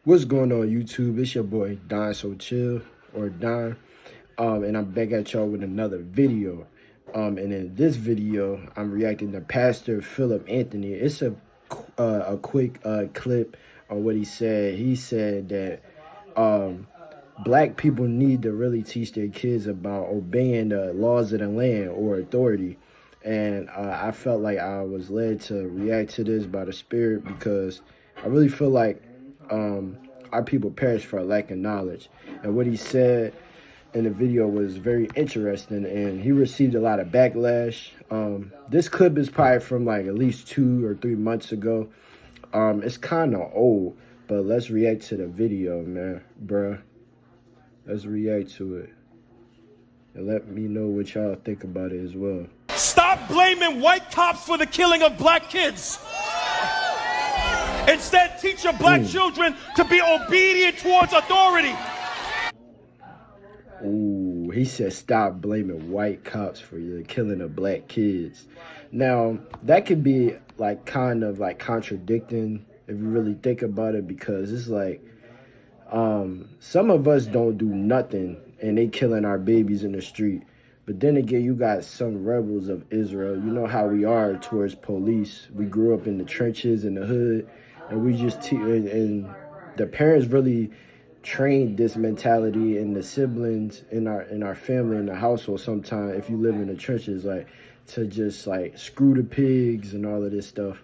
What's going on, YouTube? It's your boy Don So Chill or Don, and I'm back at y'all with another video. And in this video, I'm reacting to Pastor Philip Anthony. It's a quick clip on what he said. He said that black people need to really teach their kids about obeying the laws of the land or authority. And I felt like I was led to react to this by the Spirit because I really feel like our people perish for a lack of knowledge. And what he said in the video was very interesting, and he received a lot of backlash. This clip is probably from like at least 2 or 3 months ago. It's kind of old, but let's react to the video, man, bruh. Let's react to it. And let me know what y'all think about it as well. Stop blaming white cops for the killing of black kids. Instead, teach your black children to be obedient towards authority. Ooh, he said stop blaming white cops for the killing of black kids. Now, that could be like kind of like contradicting if you really think about it, because it's like some of us don't do nothing and they killing our babies in the street. But then again, you got some rebels of Israel. You know how we are towards police. We grew up in the trenches, in the hood, and we just and the parents really trained this mentality in the siblings in our family, in the household. Sometimes if you live in the trenches, like to just like screw the pigs and all of this stuff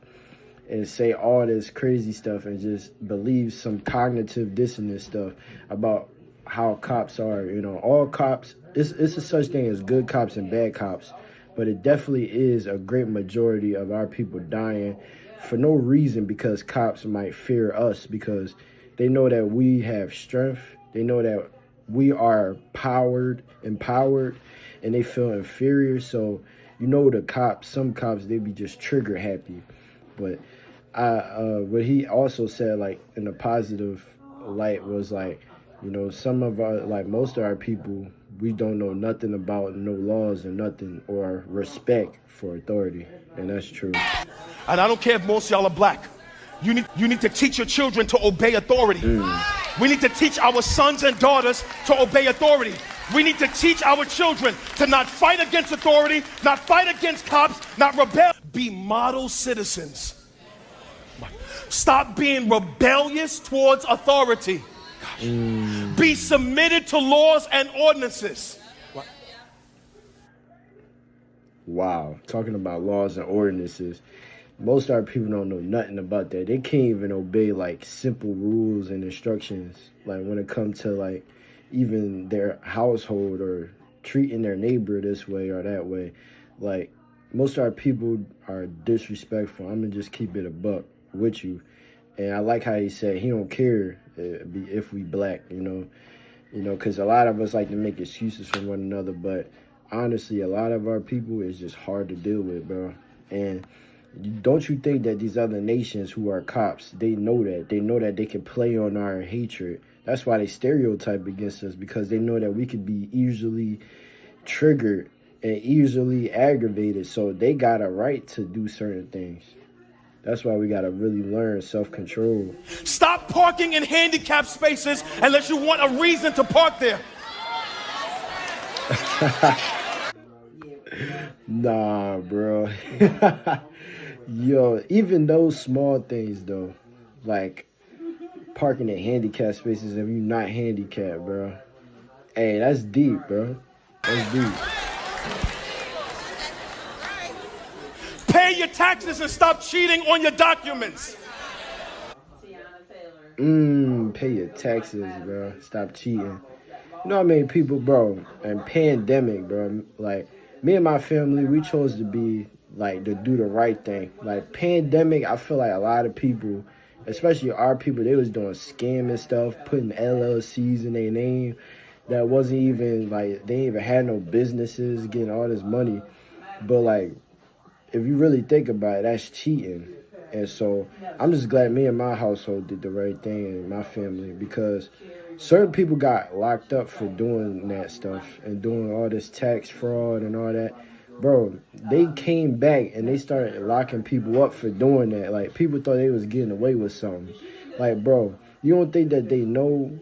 and say all this crazy stuff and just believe some cognitive dissonance stuff about how cops are. You know, all cops, it's a such thing as good cops and bad cops, but it definitely is a great majority of our people dying for no reason, because cops might fear us because they know that we have strength. They know that we are empowered, and they feel inferior. So, you know, the cops, some cops, they be just trigger happy. But what he also said, like in a positive light, was like, you know, some of our, like most of our people, we don't know nothing about no laws and nothing or respect for authority. And that's true. And I don't care if most of y'all are black. You need to teach your children to obey authority. We need to teach our sons and daughters to obey authority. We need to teach our children to not fight against authority, not fight against cops, not rebel. Be model citizens. Stop being rebellious towards authority. Be submitted to laws and ordinances. Wow, talking about laws and ordinances. Most of our people don't know nothing about that. They can't even obey like simple rules and instructions, like when it comes to like even their household or treating their neighbor this way or that way. Like most of our people are disrespectful. I'm gonna just keep it a buck with you. And I like how he said he don't care if we black, you know, because a lot of us like to make excuses for one another, but honestly, a lot of our people is just hard to deal with, bro. And don't you think that these other nations who are cops, they know that they can play on our hatred? That's why they stereotype against us, because they know that we could be easily triggered and easily aggravated. So they got a right to do certain things. That's why we got to really learn self-control. Stop parking in handicapped spaces unless you want a reason to park there. Nah, bro. Yo, even those small things though, like parking in handicapped spaces if you're not handicapped, bro. Hey, that's deep, bro. That's deep. Pay your taxes and stop cheating on your documents. Pay your taxes, bro. Stop cheating. You know what I mean, people, bro, and pandemic, bro. Like, me and my family, we chose to be, like, to do the right thing. Like, pandemic, I feel like a lot of people, especially our people, they was doing scamming stuff, putting LLCs in their name. That wasn't even, like, they didn't even had no businesses getting all this money. But, like, if you really think about it, that's cheating. And so I'm just glad me and my household did the right thing, and my family, because certain people got locked up for doing that stuff and doing all this tax fraud and all that. Bro, they came back and they started locking people up for doing that. Like, people thought they was getting away with something. Like, bro, You don't think that they know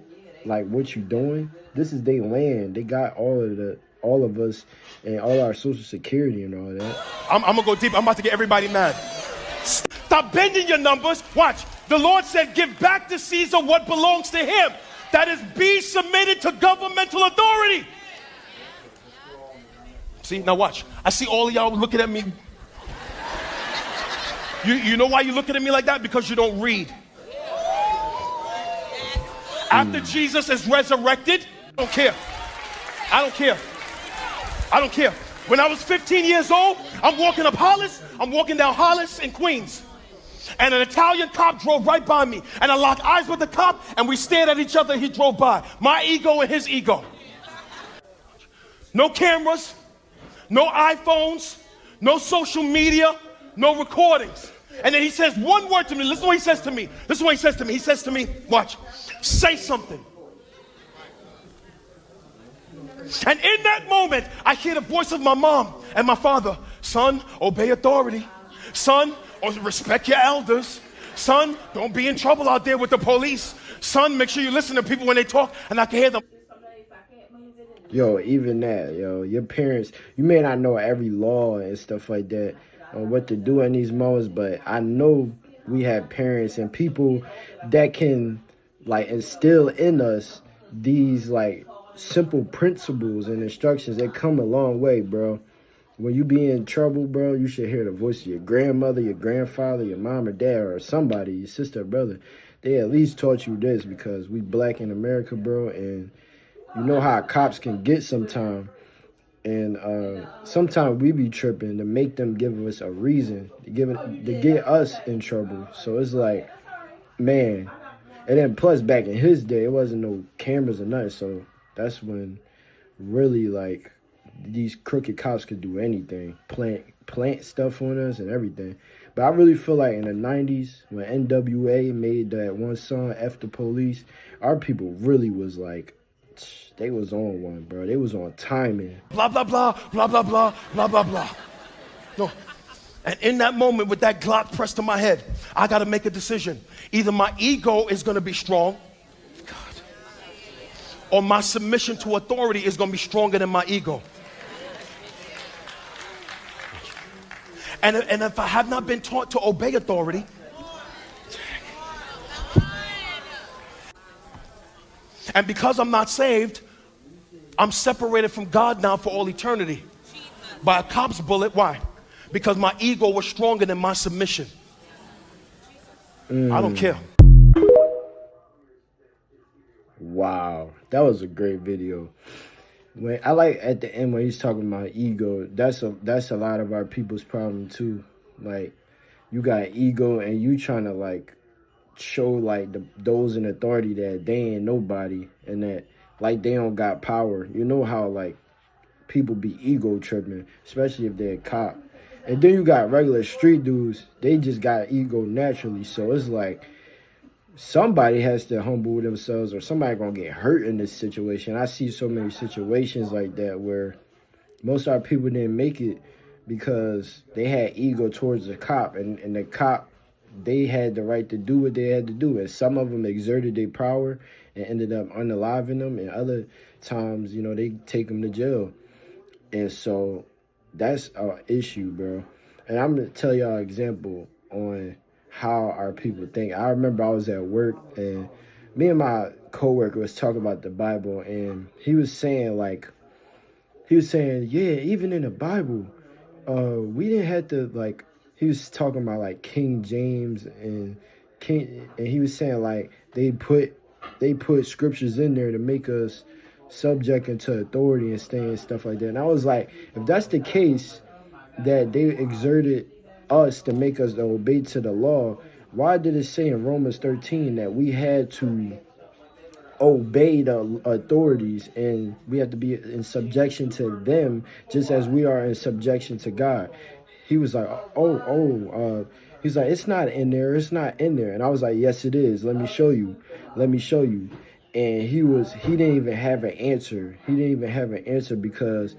like what you doing? This is their land. They got all of us and all our social security and all that. I'm gonna go deep. I'm about to get everybody mad. Stop bending your numbers. Watch. The Lord said, give back to Caesar what belongs to him. That is, be submitted to governmental authority. See, now watch. I see all of y'all looking at me. You know why you're looking at me like that? Because you don't read. After Jesus is resurrected, I don't care. I don't care. I don't care. When I was 15 years old, I'm walking up Hollis. I'm walking down Hollis in Queens. And an Italian cop drove right by me. And I locked eyes with the cop, and we stared at each other. He drove by. My ego and his ego. No cameras, no iPhones, no social media, no recordings. And then he says one word to me. Listen to what he says to me. This is what he says to me. He says to me, watch, say something. And in that moment, I hear the voice of my mom and my father. Son, obey authority. Son, respect your elders. Son, don't be in trouble out there with the police. Son, make sure you listen to people when they talk. And I can hear them. Yo, even that, yo, your parents, you may not know every law and stuff like that or what to do in these moments, but I know we have parents and people that can like instill in us these like simple principles and instructions that come a long way, bro. When you be in trouble, bro, you should hear the voice of your grandmother, your grandfather, your mom or dad, or somebody, your sister or brother. They at least taught you this, because we black in America, bro, and you know how cops can get sometimes. And sometimes we be tripping to make them give us a reason to get us in trouble. So it's like, man. And then plus back in his day, it wasn't no cameras or nothing. So that's when really like these crooked cops could do anything, plant stuff on us and everything. But I really feel like in the 90s, when NWA made that one song, F the Police, our people really was like, they was on one, bro. They was on timing. Blah, blah, blah, blah, blah, blah, blah, blah, blah. No. And in that moment with that Glock pressed to my head, I got to make a decision. Either my ego is going to be strong, God, or my submission to authority is going to be stronger than my ego. And if I have not been taught to obey authority, and because I'm not saved, I'm separated from God now for all eternity by a cop's bullet. Why? Because my ego was stronger than my submission. I don't care. Wow, that was a great video. When I like at the end when he's talking about ego, that's a lot of our people's problem too. Like, you got ego and you trying to like show like those in authority that they ain't nobody and that like they don't got power. You know how like people be ego tripping, especially if they're a cop. And then you got regular street dudes, they just got ego naturally. So it's like somebody has to humble themselves or somebody gonna get hurt in this situation. I see so many situations like that where most of our people didn't make it because they had ego towards the cop, and the cop, they had the right to do what they had to do. And some of them exerted their power and ended up unaliving them, and other times, you know, they take them to jail. And so that's our issue, bro. And I'm gonna tell y'all an example on how our people think. I remember I was at work and me and my coworker was talking about the Bible, and he was saying, yeah, even in the Bible, we didn't have to, like, he was talking about like King James and he was saying like they put scriptures in there to make us subject into authority and stuff like that. And I was like, if that's the case, that they exerted us to make us obey to the law, why did it say in Romans 13 that we had to obey the authorities and we have to be in subjection to them just as we are in subjection to God? He was like, he's like, it's not in there. And I was like, yes, it is. Let me show you. And he didn't even have an answer. Because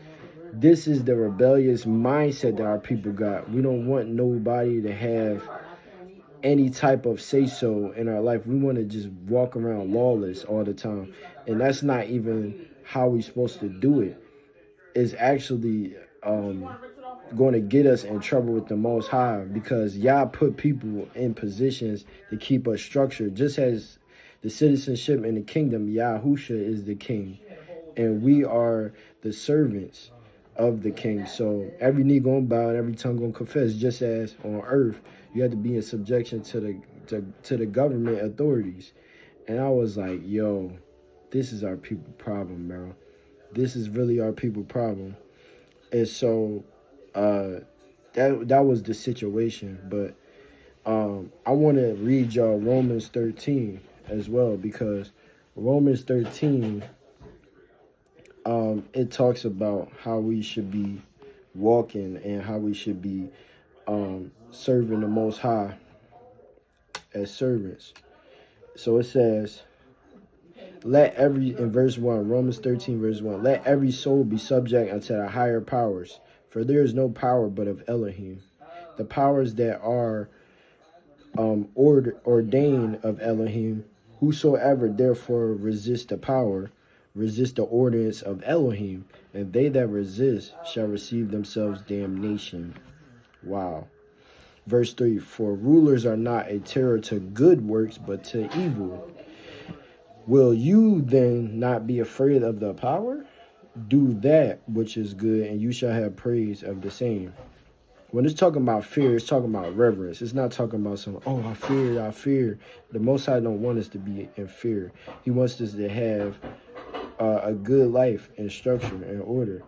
this is the rebellious mindset that our people got. We don't want nobody to have any type of say so in our life. We want to just walk around lawless all the time. And that's not even how we're supposed to do it. It's actually going to get us in trouble with the Most High, because Yah put people in positions to keep us structured. Just as the citizenship in the kingdom, Yahusha is the king, and we are the servants of the king. So every knee gonna bow and every tongue gonna confess. Just as on earth, you have to be in subjection to the government authorities. And I was like, yo, this is our people problem, bro. This is really our people problem. And so that was the situation. But I want to read y'all Romans 13 as well, because Romans 13, it talks about how we should be walking and how we should be serving the Most High as servants. So it says, in verse 1, Romans 13, verse 1, let every soul be subject unto the higher powers, for there is no power but of Elohim. The powers that are ordained of Elohim, whosoever therefore resist the power, resist the ordinance of Elohim, and they that resist shall receive themselves damnation. Wow. Verse 3, for rulers are not a terror to good works, but to evil. Will you then not be afraid of the power? Do that which is good, and you shall have praise of the same. When it's talking about fear, it's talking about reverence. It's not talking about some, oh, I fear. The Most High don't want us to be in fear. He wants us to have a good life and structure and order.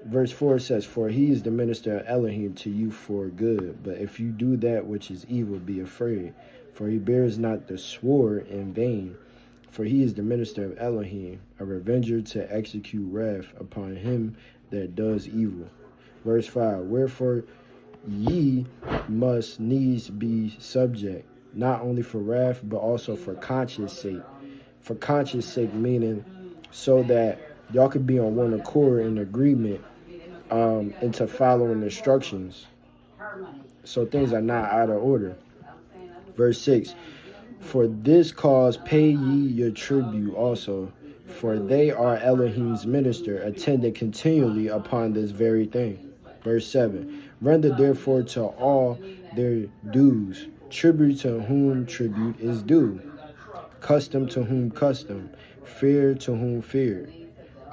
Verse 4 says, for he is the minister of Elohim to you for good. But if you do that which is evil, be afraid. For he bears not the sword in vain. For he is the minister of Elohim, a revenger to execute wrath upon him that does evil. Verse 5, wherefore ye must needs be subject, not only for wrath, but also for conscience sake. For conscience sake, meaning so that y'all could be on one accord in agreement into following instructions, so things are not out of order. Verse 6, for this cause pay ye your tribute also, for they are Elohim's minister, attending continually upon this very thing. Verse 7, render therefore to all their dues, tribute to whom tribute is due, custom to whom custom, fear to whom fear,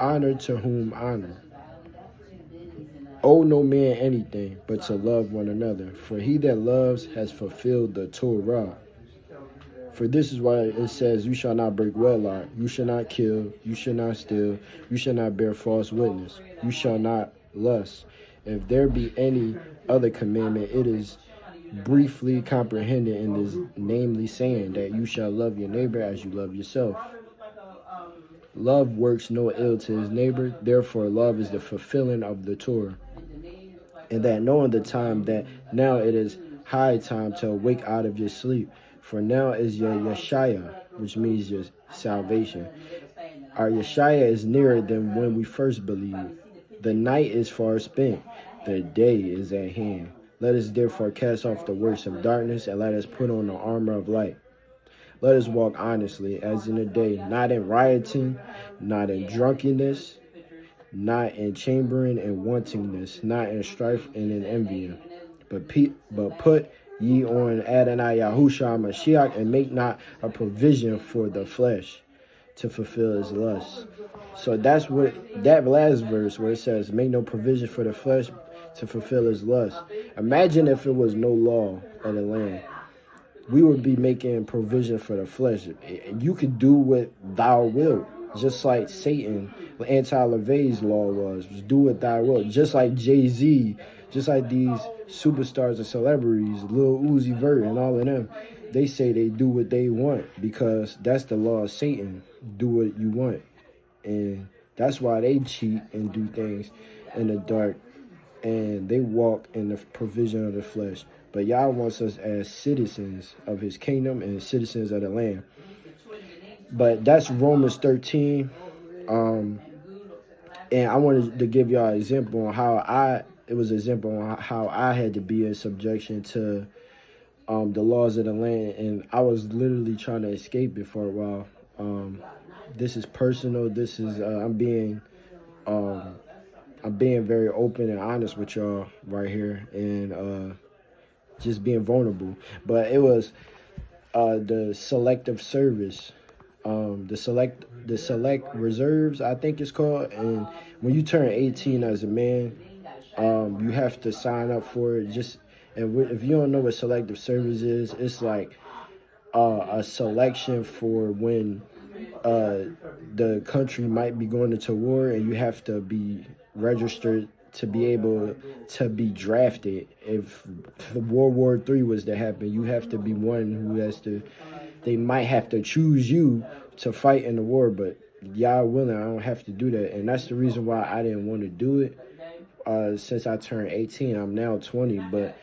honor to whom honor. Owe no man anything but to love one another, for he that loves has fulfilled the Torah. For this is why it says, you shall not break wedlock, you shall not kill, you shall not steal, you shall not bear false witness, you shall not lust. If there be any other commandment, it is briefly comprehended in this, namely saying that you shall love your neighbor as you love yourself. Love works no ill to his neighbor, therefore love is the fulfilling of the Torah. And that knowing the time that now it is high time to awake out of your sleep, for now is your Yeshaya, which means your salvation. Our Yeshaya is nearer than when we first believed. The night is far spent, the day is at hand. Let us therefore cast off the works of darkness, and let us put on the armor of light. Let us walk honestly as in the day, not in rioting, not in drunkenness, not in chambering and wantingness, not in strife and in envying. But put ye on Adonai Yahushua Mashiach, and make not a provision for the flesh to fulfill his lusts. So that's what that last verse where it says, make no provision for the flesh to fulfill his lust. Imagine if it was no law in the land. We would be making provision for the flesh. You could do what thou wilt, just like Satan, anti-LaVey's law was do what thou wilt. Just like Jay-Z, just like these superstars and celebrities, Lil Uzi Vert and all of them, they say they do what they want because that's the law of Satan. Do what you want. And that's why they cheat and do things in the dark, and they walk in the provision of the flesh. But Yah wants us as citizens of his kingdom and citizens of the land. But that's Romans 13. And I wanted to give y'all an example on how it was an example on how I had to be in subjection to the laws of the land, and I was literally trying to escape it for a while. This is personal. This is I'm being very open and honest with y'all right here, and just being vulnerable. But it was the selective service, the select reserves, I think it's called. And when you turn 18 as a man, you have to sign up for it. If you don't know what selective service is, it's like a selection for when the country might be going into war, and you have to be registered to be able to be drafted. If the World War III was to happen, you have to be one who has to. They might have to choose you to fight in the war, but y'all willing, I don't have to do that, and that's the reason why I didn't want to do it. Since I turned 18, I'm now 20, but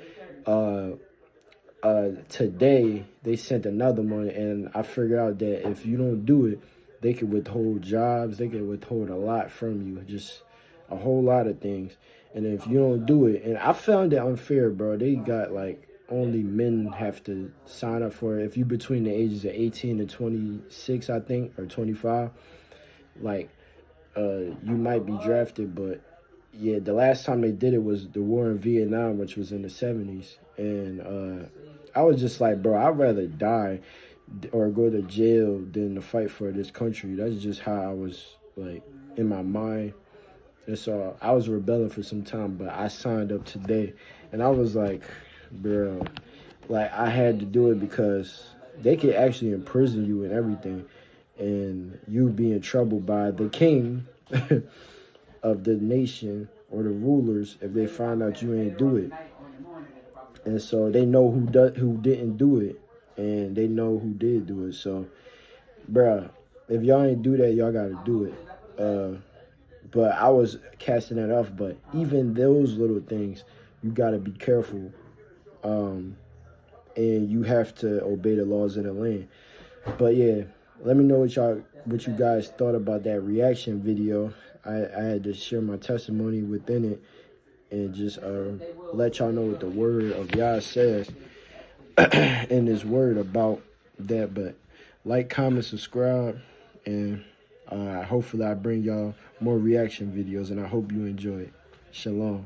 today they sent another one, and I figured out that if you don't do it, they can withhold jobs, they can withhold a lot from you, just a whole lot of things. And if you don't do it, and I found it unfair, bro. They got like only men have to sign up for it. If you between the ages of 18 and 26, I think, or 25, like you might be drafted. But yeah, the last time they did it was the war in Vietnam, which was in the 70s. And I was just like, bro, I'd rather die or go to jail than to fight for this country. That's just how I was, like, in my mind. And so I was rebelling for some time, but I signed up today. And I was like, bro, like, I had to do it because they could actually imprison you and everything. And you be in trouble by the king of the nation or the rulers if they find out you ain't do it. And so they know who didn't do it, and they know who did do it. So, bruh, if y'all ain't do that, y'all gotta do it. But I was casting that off. But even those little things, you gotta be careful, and you have to obey the laws of the land. But yeah, let me know what you guys thought about that reaction video. I had to share my testimony within it, and just let y'all know what the word of Yah says in this word about that. But like, comment, subscribe, and hopefully I bring y'all more reaction videos, and I hope you enjoy it. Shalom.